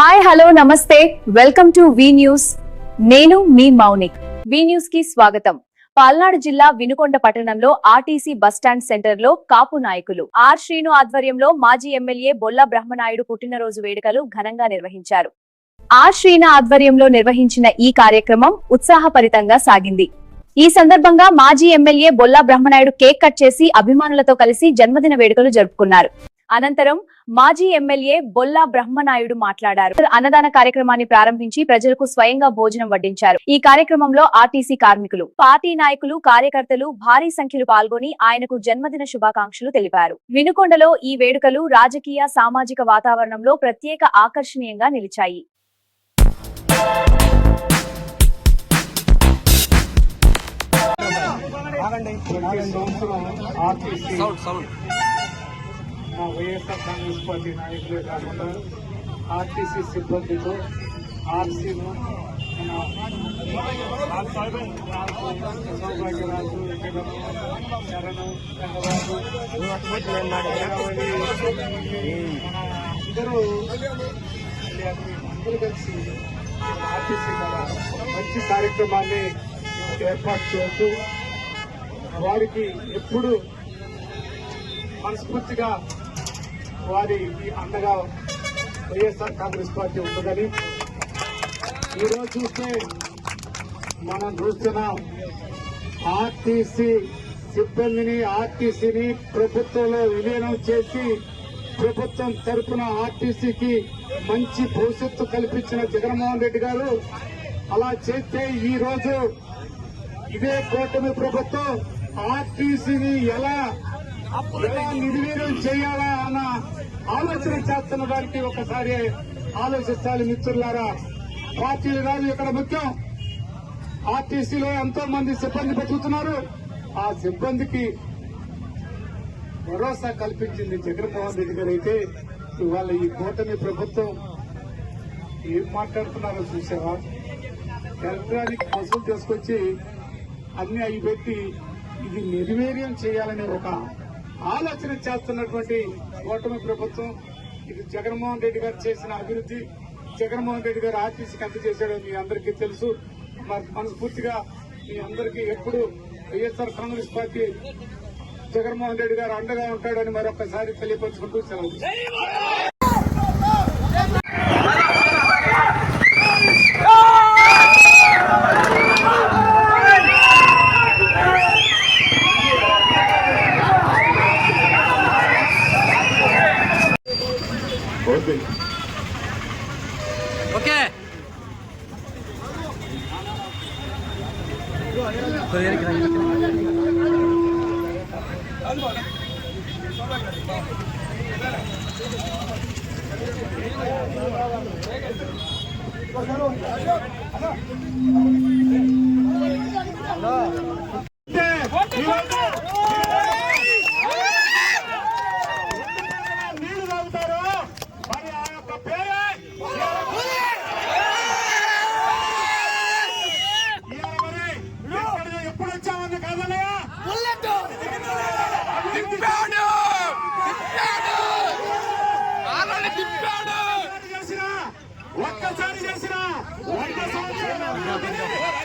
Hi hello నమస్తే welcome to V news. నేను మీ మౌనిక్. వి news కి స్వాగతం. పల్నాడు జిల్లా వినుకొండ పట్టణంలో ఆర్టీసీ బస్టాండ్ సెంటర్ లో కాపు నాయకులు ఆర్ శ్రీను ఆధ్వర్యంలో మాజీ ఎమ్మెల్యే బొల్లా బ్రహ్మనాయుడు పుట్టినరోజు వేడుకలు ఘనంగా నిర్వహించారు. ఆర్ శ్రీను ఆధ్వర్యంలో నిర్వహించిన ఈ కార్యక్రమం ఉత్సాహభరితంగా సాగింది. ఈ సందర్భంగా మాజీ MLA Bolla Brahmanaidu cake cut చేసి అభిమానులతో కలిసి జన్మదిన వేడుకలు జరుపుకున్నారు. అనంతరం మాజీ ఎమ్మెల్యే బొల్లా బ్రహ్మనాయుడు మాట్లాడారు. అన్నదాన కార్యక్రమాన్ని ప్రారంభించి ప్రజలకు స్వయంగా భోజనం వడ్డించారు. ఈ కార్యక్రమంలో ఆర్టీసీ కార్మికులు, పార్టీ నాయకులు, కార్యకర్తలు భారీ సంఖ్యలో పాల్గొని ఆయనకు జన్మదిన శుభాకాంక్షలు తెలిపారు. వినుకొండలో ఈ వేడుకలు రాజకీయ, సామాజిక వాతావరణంలో ప్రత్యేక ఆకర్షణీయంగా నిలిచాయి. వైఎస్ఆర్ కాంగ్రెస్ పార్టీ నాయకులే కాకుండా ఆర్టీసీ సిబ్బందితో ఆర్సీను సౌభాగ్యరాజు, శరణు, అందరూ కలిసి ఆర్టీసీ మంచి కార్యక్రమాన్ని ఏర్పాటు చేస్తూ వారికి ఎప్పుడు మనస్ఫూర్తిగా వారి అండగా వైఎస్ఆర్ కాంగ్రెస్ పార్టీ ఉంటుందని ఈరోజు చూస్తే మనం చూస్తున్నాం. ఆర్టీసీ సిబ్బందిని, ఆర్టీసీని ప్రభుత్వంలో విలీనం చేసి ప్రభుత్వం తరఫున ఆర్టీసీకి మంచి భవిష్యత్తు కల్పించిన జగన్మోహన్ రెడ్డి గారు అలా చేస్తే ఈ రోజు ఇదే కూటమి ప్రభుత్వం ఆర్టీసీని ఎలా నిర్వీర్యం చేయాలా అన్న ఆలోచన చేస్తున్న వారికి ఒకసారి ఆలోచించాలి మిత్రులారా. పార్టీలు కాదు ఇక్కడ ముఖ్యం. ఆర్టీసీలో ఎంతో మంది సిబ్బంది బతుకుతున్నారు. ఆ సిబ్బందికి భరోసా కల్పించింది జగన్మోహన్ రెడ్డి గారు. అయితే ఇవాళ ఈ కూటమి ప్రభుత్వం ఏం మాట్లాడుతున్నారో చూసావా? ఎలక్ట్రానిక్ బస్సులు తీసుకొచ్చి అన్ని అవి పెట్టి ఇది నిర్వీర్యం చేయాలనే ఒక ఆలోచన చేస్తున్నటువంటి కూటమి ప్రభుత్వం. ఇది జగన్మోహన్ రెడ్డి గారు చేసిన అభివృద్ధి. జగన్మోహన్ రెడ్డి గారు ఆర్టీసీకి ఎంత చేశాడో మీ అందరికీ తెలుసు. మనస్ఫూర్తిగా మీ అందరికీ ఎప్పుడు వైఎస్ఆర్ కాంగ్రెస్ పార్టీ జగన్మోహన్ రెడ్డి గారు అండగా ఉంటాడని మరొకసారి తెలియపరుచుకుంటూ సెలవు. ఓకే నీళ్లు తాగుతారు మరి ఆ యొక్క పేరే ఎప్పుడు వచ్చామని కాదన్నయ్య ఒక్కసారి చేసిన 100 సంవత్సరాలు